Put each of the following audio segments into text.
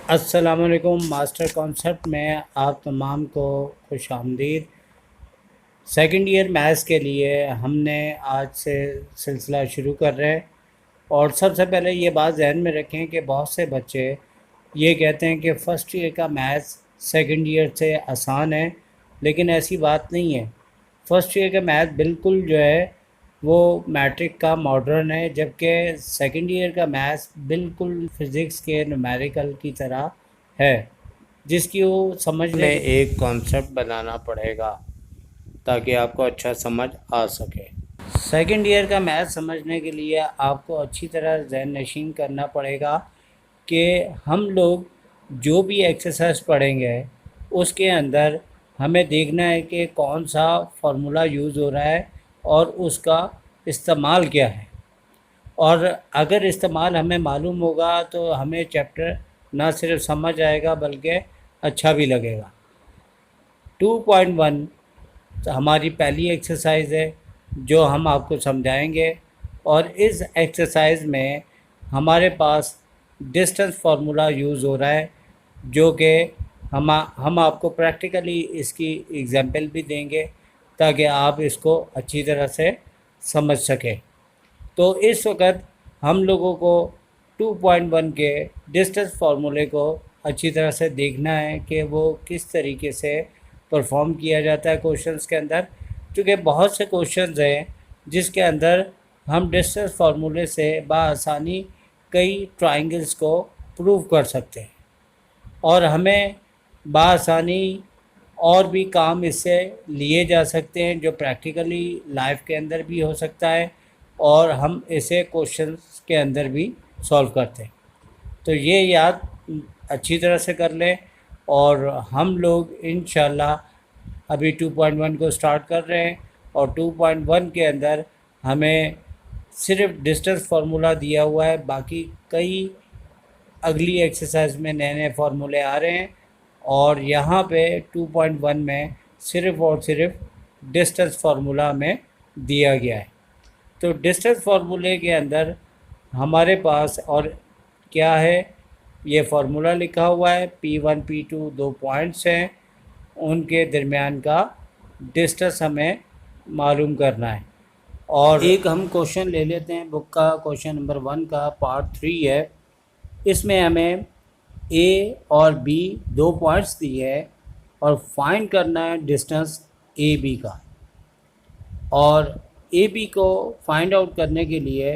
अस्सलामुअलैकुम। Master concept में आप तमाम को खुश आमदीद। सेकेंड ईयर मैथ्स के लिए हमने आज से सिलसिला शुरू कर रहे हैं। और सबसे पहले ये बात जहन में रखें कि बहुत से बच्चे ये कहते हैं कि फ़र्स्ट ईयर का मैथ्स सेकेंड ईयर से आसान है, लेकिन ऐसी बात नहीं है। फ़र्स्ट ईयर का मैथ बिल्कुल जो है वो मैट्रिक का मॉडर्न है, जबकि सेकेंड ईयर का मैथ्स बिल्कुल फ़िज़िक्स के न्यूमेरिकल की तरह है, जिसकी वो समझने में एक कॉन्सेप्ट बनाना पड़ेगा ताकि आपको अच्छा समझ आ सके। सेकेंड ईयर का मैथ समझने के लिए आपको अच्छी तरह ज़हन नशीन करना पड़ेगा कि हम लोग जो भी एक्सरसाइज पढ़ेंगे उसके अंदर हमें देखना है कि कौन सा फार्मूला यूज़ हो रहा है और उसका इस्तेमाल क्या है। और अगर इस्तेमाल हमें मालूम होगा तो हमें चैप्टर ना सिर्फ समझ आएगा बल्कि अच्छा भी लगेगा। 2.1 हमारी पहली एक्सरसाइज है जो हम आपको समझाएंगे, और इस एक्सरसाइज में हमारे पास डिस्टेंस फार्मूला यूज़ हो रहा है, जो कि हम आपको प्रैक्टिकली इसकी एग्जांपल भी देंगे ताकि आप इसको अच्छी तरह से समझ सकें। तो इस वक्त हम लोगों को 2.1 के डिस्टेंस फार्मूले को अच्छी तरह से देखना है कि वो किस तरीके से परफॉर्म किया जाता है क्वेश्चंस के अंदर, क्योंकि बहुत से क्वेश्चंस हैं जिसके अंदर हम डिस्टेंस फार्मूले से बआसानी कई ट्रायंगल्स को प्रूव कर सकते हैं, और हमें बआसानी और भी काम इससे लिए जा सकते हैं जो प्रैक्टिकली लाइफ के अंदर भी हो सकता है, और हम इसे क्वेश्चंस के अंदर भी सॉल्व करते हैं। तो ये याद अच्छी तरह से कर लें। और हम लोग इंशाल्लाह अभी 2.1 को स्टार्ट कर रहे हैं, और 2.1 के अंदर हमें सिर्फ डिस्टेंस फार्मूला दिया हुआ है, बाकी कई अगली एक्सरसाइज में नए नए फार्मूले आ रहे हैं, और यहाँ पे 2.1 में सिर्फ और सिर्फ डिस्टेंस फार्मूला में दिया गया है। तो डिस्टेंस फार्मूले के अंदर हमारे पास और क्या है, ये फार्मूला लिखा हुआ है। P1 P2 दो पॉइंट्स हैं, उनके दरमियान का डिस्टेंस हमें मालूम करना है। और एक हम क्वेश्चन ले लेते हैं बुक का, क्वेश्चन नंबर 1 का पार्ट 3 है। इसमें हमें A और B दो पॉइंट्स दिए है और फाइंड करना है डिस्टेंस AB का। और AB को फाइंड आउट करने के लिए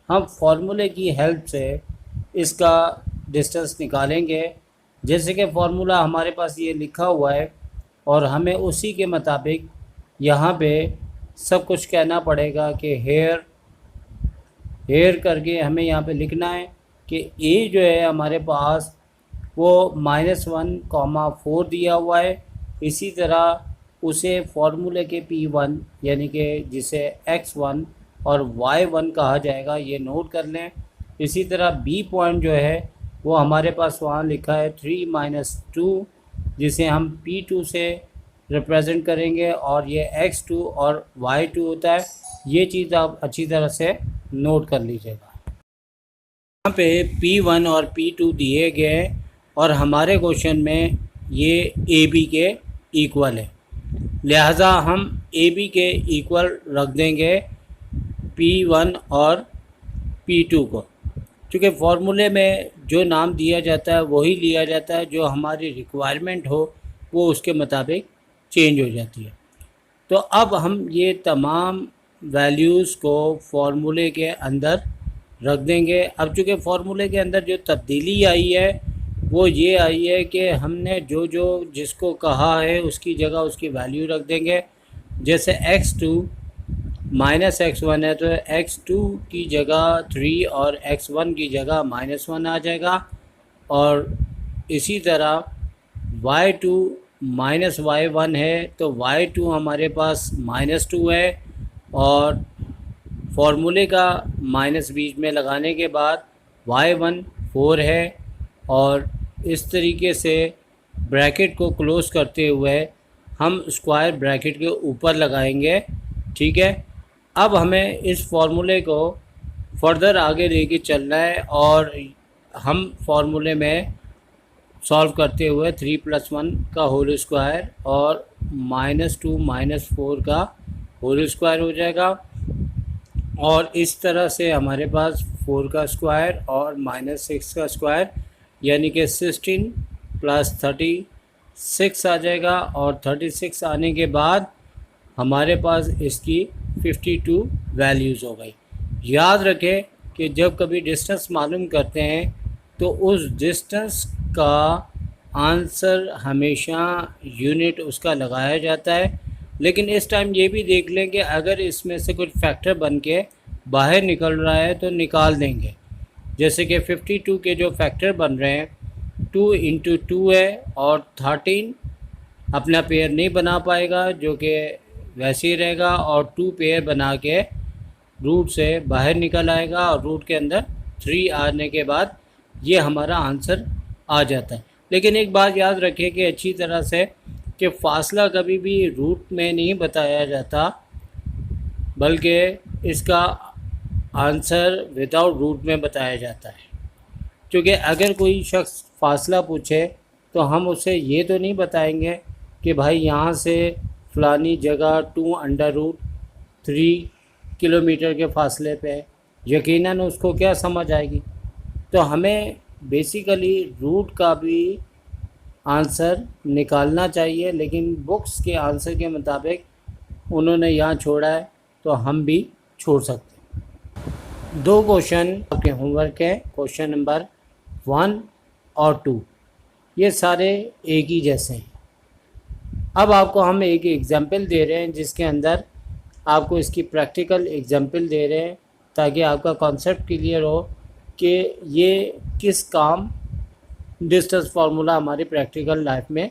हम फार्मूले की हेल्प से इसका डिस्टेंस निकालेंगे। जैसे कि फार्मूला हमारे पास ये लिखा हुआ है, और हमें उसी के मुताबिक यहाँ पे सब कुछ कहना पड़ेगा कि हेयर करके हमें यहाँ पे लिखना है कि A जो है हमारे पास वो -1,4 दिया हुआ है। इसी तरह उसे फार्मूले के P1 यानी कि जिसे X1 और Y1 कहा जाएगा, ये नोट कर लें। इसी तरह B पॉइंट जो है वो हमारे पास वहाँ लिखा है 3 - 2, जिसे हम P2 से रिप्रेजेंट करेंगे, और ये X2 और Y2 होता है। ये चीज़ आप अच्छी तरह से नोट कर लीजिएगा। यहाँ पे P1 और P2 दिए गए, और हमारे क्वेश्चन में ये AB के इक्वल है, लिहाजा हम AB के इक्वल रख देंगे P1 और P2 को, क्योंकि फार्मूले में जो नाम दिया जाता है वही लिया जाता है, जो हमारी रिक्वायरमेंट हो वो उसके मुताबिक चेंज हो जाती है। तो अब हम ये तमाम वैल्यूज़ को फार्मूले के अंदर रख देंगे। अब चूँकि फार्मूले के अंदर जो तब्दीली आई है वो ये आई है कि हमने जो जो जिसको कहा है उसकी जगह उसकी वैल्यू रख देंगे। जैसे X2 -X1 है तो X2 की जगह 3 और X1 की जगह -1 आ जाएगा। और इसी तरह Y2 -Y1 है तो Y2 हमारे पास -2 है, और फार्मूले का माइनस बीच में लगाने के बाद Y1 4 है। और इस तरीके से ब्रैकेट को क्लोज़ करते हुए हम स्क्वायर ब्रैकेट के ऊपर लगाएंगे, ठीक है। अब हमें इस फार्मूले को फर्दर आगे लेके चलना है, और हम फार्मूले में सॉल्व करते हुए 3+1 का होल स्क्वायर और -2 -4 का होल स्क्वायर हो जाएगा, और इस तरह से हमारे पास 4 का स्क्वायर और -6 का स्क्वायर यानी कि 16 + 36 आ जाएगा, और 36 आने के बाद हमारे पास इसकी 52 वैल्यूज़ हो गई। याद रखें कि जब कभी डिस्टेंस मालूम करते हैं तो उस डिस्टेंस का आंसर हमेशा यूनिट उसका लगाया जाता है, लेकिन इस टाइम ये भी देख लें कि अगर इसमें से कुछ फैक्टर बन के बाहर निकल रहा है तो निकाल देंगे। जैसे कि 52 के जो फैक्टर बन रहे हैं 2 × 2 है, और 13 अपना पेयर नहीं बना पाएगा जो कि वैसे ही रहेगा, और 2 पेयर बना के रूट से बाहर निकल आएगा, और रूट के अंदर 3 आने के बाद ये हमारा आंसर आ जाता है। लेकिन एक बात याद रखें कि अच्छी तरह से कि फ़ासला कभी भी रूट में नहीं बताया जाता, बल्कि इसका आंसर विदाउट रूट में बताया जाता है। क्योंकि अगर कोई शख्स फ़ासला पूछे तो हम उसे ये तो नहीं बताएंगे कि भाई यहाँ से फ़लानी जगह 2√3 किलोमीटर के फ़ासले पे, यकीनन उसको क्या समझ आएगी। तो हमें बेसिकली रूट का भी आंसर निकालना चाहिए, लेकिन बुक्स के आंसर के मुताबिक उन्होंने यहाँ छोड़ा है तो हम भी छोड़ सकते हैं। 2 क्वेश्चन आपके होमवर्क है, क्वेश्चन नंबर 1 और 2, ये सारे एक ही जैसे हैं। अब आपको हम एक एग्ज़ाम्पल दे रहे हैं जिसके अंदर आपको इसकी प्रैक्टिकल एग्ज़ाम्पल दे रहे हैं ताकि आपका कॉन्सेप्ट क्लियर हो कि ये किस काम डिस्टेंस फार्मूला हमारी प्रैक्टिकल लाइफ में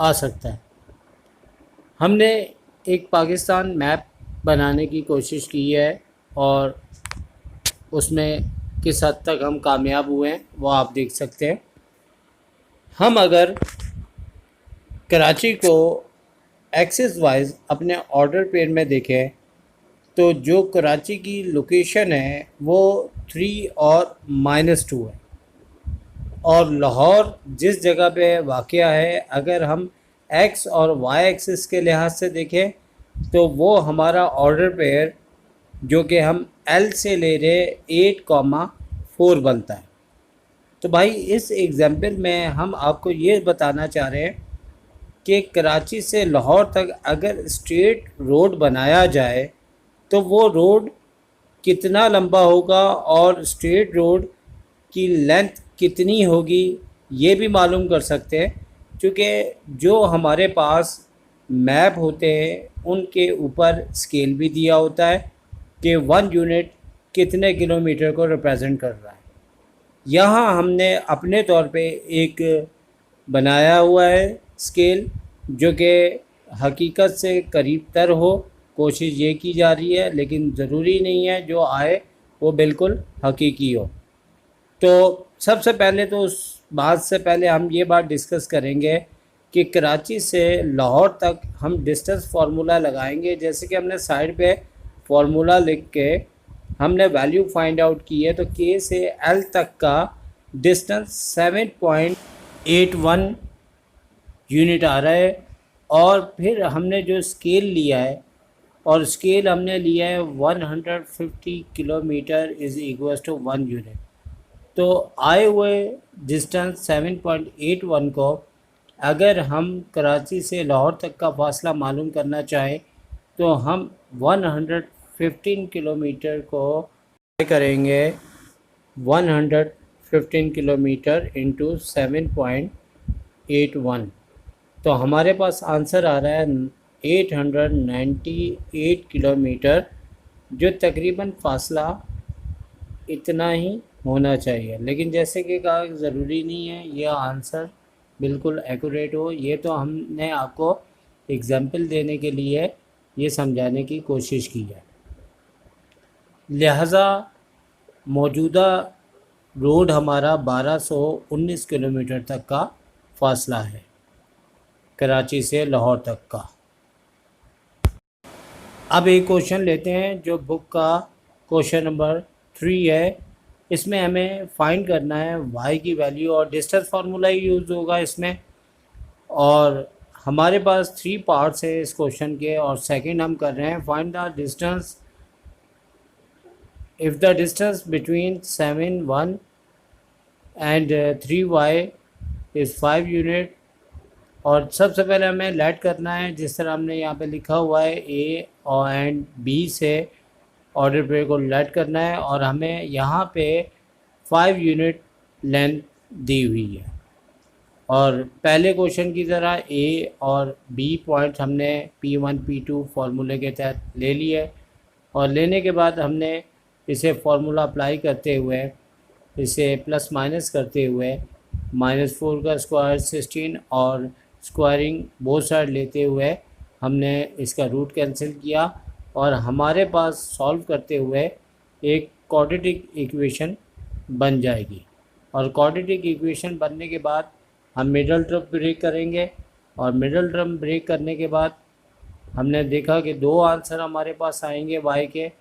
आ सकता है। हमने एक पाकिस्तान मैप बनाने की कोशिश की है और उसमें किस हद तक हम कामयाब हुए हैं वो आप देख सकते हैं। हम अगर कराची को एक्सिस वाइज अपने ऑर्डर पेयर में देखें तो जो कराची की लोकेशन है वो 3 और -2 है, और लाहौर जिस जगह पे वाक़या है अगर हम एक्स और वाई एक्सिस के लिहाज से देखें तो वो हमारा ऑर्डर पेयर जो कि हम एल से ले रहे 8,4 बनता है। तो भाई इस एग्ज़ाम्पल में हम आपको ये बताना चाह रहे हैं कि कराची से लाहौर तक अगर स्ट्रेट रोड बनाया जाए तो वो रोड कितना लंबा होगा और स्ट्रेट रोड की लेंथ कितनी होगी ये भी मालूम कर सकते हैं, क्योंकि जो हमारे पास मैप होते हैं उनके ऊपर स्केल भी दिया होता है कि 1 यूनिट कितने किलोमीटर को रिप्रेजेंट कर रहा है। यहाँ हमने अपने तौर पे एक बनाया हुआ है स्केल जो कि हकीकत से करीब तर हो, कोशिश ये की जा रही है, लेकिन ज़रूरी नहीं है जो आए वो बिल्कुल हकीकी हो। तो सबसे पहले तो उस बात से पहले हम ये बात डिस्कस करेंगे कि कराची से लाहौर तक हम डिस्टेंस फार्मूला लगाएंगे। जैसे कि हमने साइड पे फार्मूला लिख के हमने वैल्यू फाइंड आउट की है, तो के से एल तक का डिस्टेंस 7.81 यूनिट आ रहा है, और फिर हमने जो स्केल लिया है और स्केल हमने लिया है 150 kilometre is equals to 1 unit. तो आए हुए डिस्टेंस 7.81 को अगर हम कराची से लाहौर तक का फासला मालूम करना चाहें तो हम 115 किलोमीटर को करेंगे 115 किलोमीटर इंटू 7.81, तो हमारे पास आंसर आ रहा है 898 किलोमीटर, जो तकरीबन फासला इतना ही होना चाहिए। लेकिन जैसे कि कहा ज़रूरी नहीं है यह आंसर बिल्कुल एक्यूरेट हो, ये तो हमने आपको एग्जाम्पल देने के लिए ये समझाने की कोशिश की है। लिहाजा मौजूदा रोड हमारा 1219 किलोमीटर तक का फासला है कराची से लाहौर तक का। अब एक क्वेश्चन लेते हैं जो बुक का क्वेश्चन नंबर 3 है, इसमें हमें फाइंड करना है y की वैल्यू, और डिस्टेंस फार्मूला ही यूज़ होगा इसमें। और हमारे पास 3 पार्ट्स है इस क्वेश्चन के, और सेकंड हम कर रहे हैं find the distance if the distance between 7 1 and 3y is 5 unit. और सबसे पहले हमें लेट करना है, जिस तरह हमने यहाँ पे लिखा हुआ है ए और एंड बी से ऑर्डर पेयर को लेट करना है, और हमें यहाँ पे 5 यूनिट लेंथ दी हुई है। और पहले क्वेश्चन की तरह ए और बी पॉइंट हमने P1 P2 फार्मूले के तहत ले लिए, और लेने के बाद हमने इसे फार्मूला अप्लाई करते हुए, इसे प्लस माइनस करते हुए, -4 का स्क्वायर 16 और स्क्वायरिंग बोथ साइड लेते हुए हमने इसका रूट कैंसिल किया, और हमारे पास सॉल्व करते हुए एक क्वाड्रेटिक इक्वेशन बन जाएगी। और क्वाड्रेटिक इक्वेशन बनने के बाद हम मिडल टर्म ब्रेक करेंगे, और मिडल टर्म ब्रेक करने के बाद हमने देखा कि 2 आंसर हमारे पास आएंगे y के,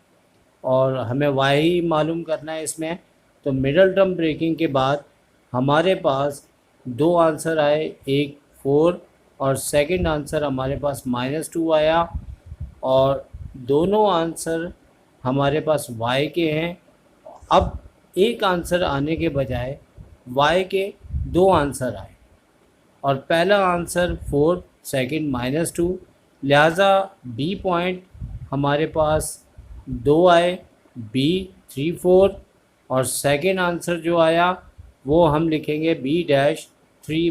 और हमें y ही मालूम करना है इसमें। तो मिडल टर्म ब्रेकिंग के बाद हमारे पास 2 आंसर आए, एक 4 और सेकंड आंसर हमारे पास -2 आया, और दोनों आंसर हमारे पास y के हैं। अब एक आंसर आने के बजाय y के 2 आंसर आए, और पहला आंसर 4, सेकंड -2, लिहाजा बी पॉइंट हमारे पास 2 आए, बी 3 4, और सेकंड आंसर जो आया वो हम लिखेंगे B-3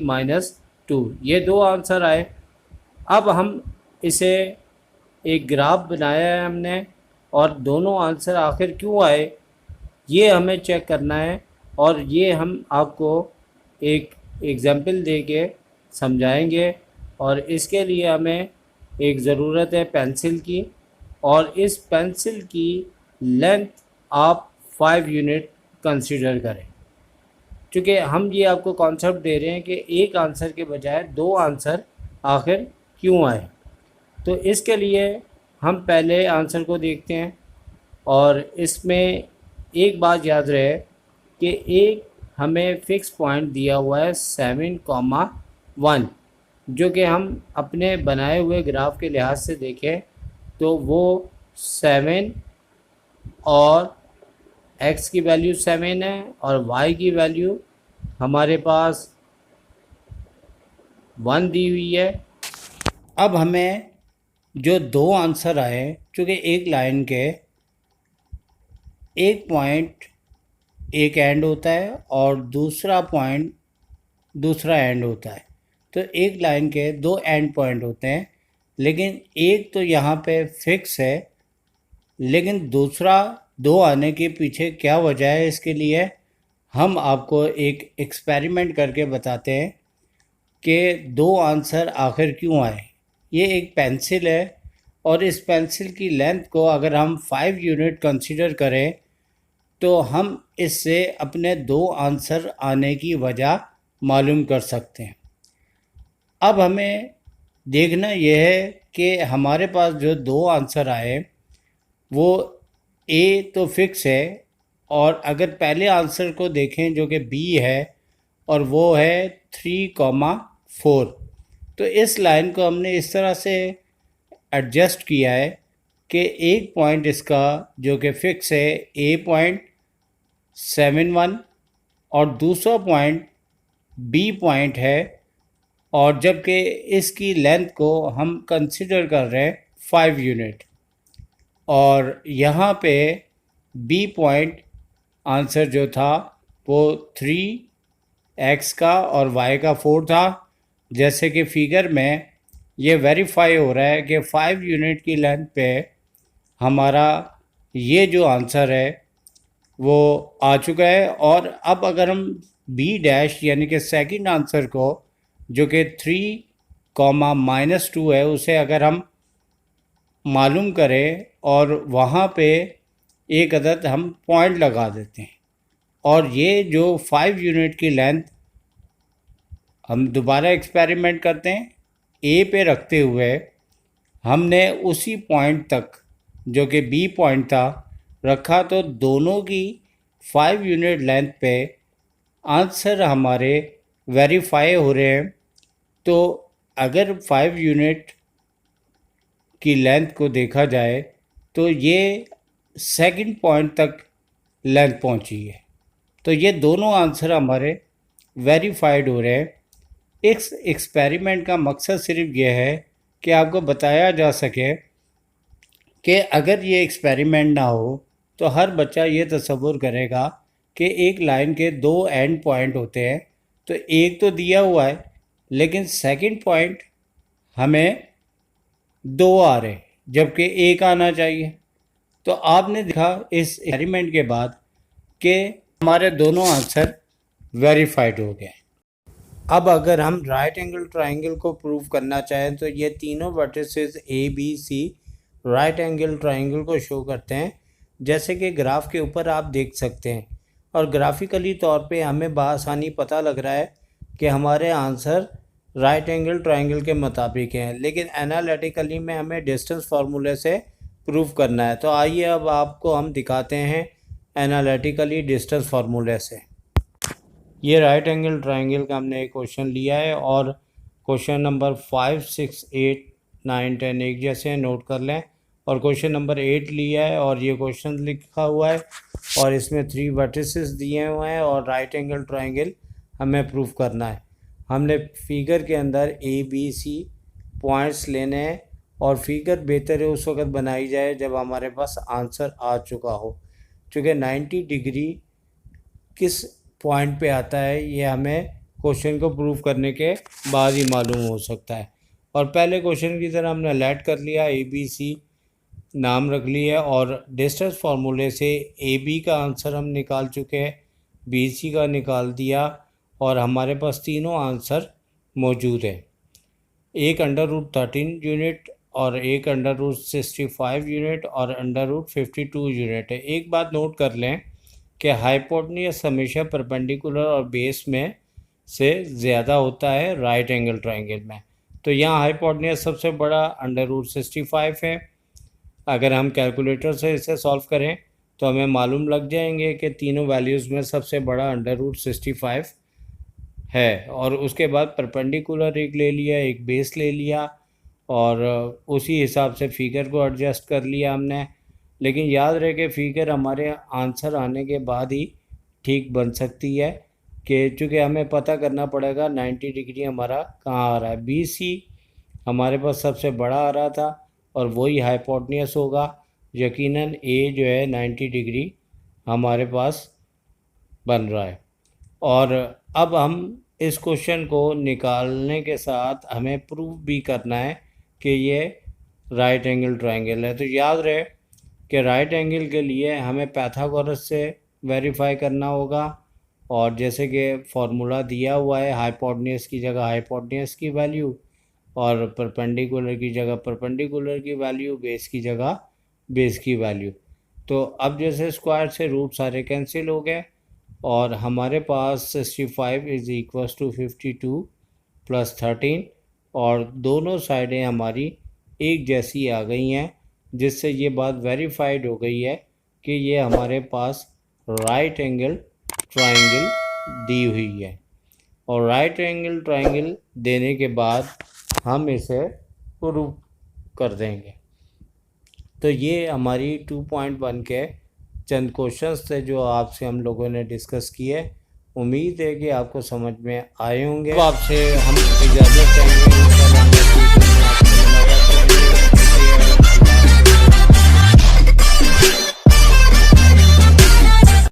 -2। ये 2 आंसर आए। अब हम इसे एक ग्राफ बनाया है हमने, और दोनों आंसर आखिर क्यों आए ये हमें चेक करना है, और ये हम आपको एक एग्जाम्पल दे के समझाएंगे। और इसके लिए हमें एक ज़रूरत है पेंसिल की, और इस पेंसिल की लेंथ आप 5 यूनिट कंसीडर करें, क्योंकि हम ये आपको कॉन्सेप्ट दे रहे हैं कि एक आंसर के बजाय 2 आंसर आखिर क्यों आए। तो इसके लिए हम पहले आंसर को देखते हैं, और इसमें एक बात याद रहे कि एक हमें फ़िक्स पॉइंट दिया हुआ है 7,1, जो कि हम अपने बनाए हुए ग्राफ के लिहाज से देखें तो वो 7 और x की वैल्यू 7 है, और y की वैल्यू हमारे पास 1 दी हुई है। अब हमें जो 2 आंसर आए, चूँकि एक लाइन के एक पॉइंट एक एंड होता है और दूसरा पॉइंट दूसरा एंड होता है, तो एक लाइन के 2 एंड पॉइंट होते हैं, लेकिन एक तो यहाँ पे फिक्स है, लेकिन दूसरा 2 आने के पीछे क्या वजह है, इसके लिए हम आपको एक एक्सपेरिमेंट करके बताते हैं कि 2 आंसर आखिर क्यों आए। ये एक पेंसिल है, और इस पेंसिल की लेंथ को अगर हम 5 यूनिट कंसीडर करें तो हम इससे अपने 2 आंसर आने की वजह मालूम कर सकते हैं। अब हमें देखना यह है कि हमारे पास जो 2 आंसर आए वो ए तो फिक्स है, और अगर पहले आंसर को देखें जो कि बी है और वो है 3,4, तो इस लाइन को हमने इस तरह से एडजस्ट किया है कि एक पॉइंट इसका जो कि फिक्स है A.71 और दूसरा पॉइंट बी पॉइंट है, और जबकि इसकी लेंथ को हम कंसिडर कर रहे हैं 5 यूनिट, और यहाँ पे बी पॉइंट आंसर जो था वो 3x का और y का 4 था। जैसे कि फिगर में ये वेरीफाई हो रहा है कि 5 यूनिट की लेंथ पे हमारा ये जो आंसर है वो आ चुका है। और अब अगर हम B- यानी कि सेकंड आंसर को जो कि 3,-2 है उसे अगर हम मालूम करें और वहाँ पे एक अदद हम पॉइंट लगा देते हैं, और ये जो 5 यूनिट की लेंथ हम दोबारा एक्सपेरिमेंट करते हैं, ए पे रखते हुए हमने उसी पॉइंट तक जो कि बी पॉइंट था रखा, तो दोनों की 5 यूनिट लेंथ पे आंसर हमारे वेरीफाई हो रहे हैं। तो अगर 5 यूनिट की लेंथ को देखा जाए तो ये सेकंड पॉइंट तक लेंथ पहुंची है। तो ये दोनों आंसर हमारे वेरीफाइड हो रहे हैं। इस एक्सपेरिमेंट का मकसद सिर्फ ये है कि आपको बताया जा सके कि अगर ये एक्सपेरिमेंट ना हो तो हर बच्चा ये तसव्वुर करेगा कि एक लाइन के 2 एंड पॉइंट होते हैं। तो एक तो दिया हुआ है लेकिन सेकंड पॉइंट हमें 2 आ रहे जबकि एक आना चाहिए। तो आपने देखा इस एक्सपेरिमेंट के बाद कि हमारे दोनों आंसर वेरीफाइड हो गए। अब अगर हम राइट एंगल ट्रायंगल को प्रूव करना चाहें तो ये तीनों vertices A B C right angle triangle को शो करते हैं, जैसे कि ग्राफ के ऊपर आप देख सकते हैं। और ग्राफिकली तौर पे हमें बआसानी पता लग रहा है कि हमारे आंसर राइट एंगल ट्रायंगल के मुताबिक हैं, लेकिन एनालिटिकली में हमें डिस्टेंस फार्मूले से प्रूव करना है। तो आइए अब आपको हम दिखाते हैं एनालिटिकली डिस्टेंस फार्मूले से। ये राइट एंगल ट्रायंगल का हमने एक क्वेश्चन लिया है और क्वेश्चन नंबर 5, 6, 8, 9, 10 एक जैसे नोट कर लें। और क्वेश्चन नंबर 8 लिया है और ये क्वेश्चन लिखा हुआ है और इसमें 3 वर्टिसेस दिए हुए हैं और राइट एंगल ट्रायंगल हमें प्रूफ करना है। हमने फिगर के अंदर ए बी सी पॉइंट्स लेने हैं और फिगर बेहतर है उस वक्त बनाई जाए जब हमारे पास आंसर आ चुका हो। चूँकि 90 डिग्री किस पॉइंट पे आता है ये हमें क्वेश्चन को प्रूव करने के बाद ही मालूम हो सकता है। और पहले क्वेश्चन की तरह हमने लेट कर लिया, ए बी सी नाम रख लिया और डिस्टेंस फार्मूले से ए बी का आंसर हम निकाल चुके हैं, बी सी का निकाल दिया और हमारे पास तीनों आंसर मौजूद हैं। एक √13 यूनिट और एक √65 यूनिट और √52 यूनिट है। एक बात नोट कर लें कि हाइपोटेन्यूज हमेशा परपेंडिकुलर और बेस में से ज़्यादा होता है राइट एंगल ट्रायंगल में। तो यहाँ हाइपोटेन्यूज सबसे बड़ा √65 है। अगर हम कैलकुलेटर से इसे सॉल्व करें तो हमें मालूम लग जाएंगे कि तीनों वैल्यूज़ में सबसे बड़ा √65 है। और उसके बाद परपेंडिकुलर एक ले लिया, एक बेस ले लिया और उसी हिसाब से फिगर को एडजस्ट कर लिया हमने। लेकिन याद रहे कि फिगर हमारे आंसर आने के बाद ही ठीक बन सकती है कि चूँकि हमें पता करना पड़ेगा 90 डिग्री हमारा कहाँ आ रहा है। बी सी हमारे पास सबसे बड़ा आ रहा था और वही हाइपोटेन्यूज होगा। यकीनन ए जो है 90 डिग्री हमारे पास बन रहा है। और अब हम इस क्वेश्चन को निकालने के साथ हमें प्रूव भी करना है कि ये राइट एंगल ट्रायंगल है। तो याद रहे कि राइट एंगल के लिए हमें पाइथागोरस से वेरीफाई करना होगा और जैसे कि फार्मूला दिया हुआ है, हाइपोटेन्यूज की जगह हाइपोटेन्यूज की वैल्यू और परपेंडिकुलर की जगह परपेंडिकुलर की वैल्यू, बेस की जगह बेस की वैल्यू। तो अब जैसे स्क्वायर से रूट सारे कैंसिल हो गए और हमारे पास 65 इज़ इक्वल्स टू 52 + 13 और दोनों साइडें हमारी एक जैसी आ गई हैं, जिससे ये बात वेरीफाइड हो गई है कि ये हमारे पास राइट एंगल ट्रायंगल दी हुई है। और राइट एंगल ट्रायंगल देने के बाद हम इसे प्रूव कर देंगे। तो ये हमारी 2.1 के चंद क्वेश्चंस थे जो आपसे हम लोगों ने डिस्कस किए। उम्मीद है कि आपको समझ में आए होंगे। अब आपसे हम इजाज़त चाहेंगे।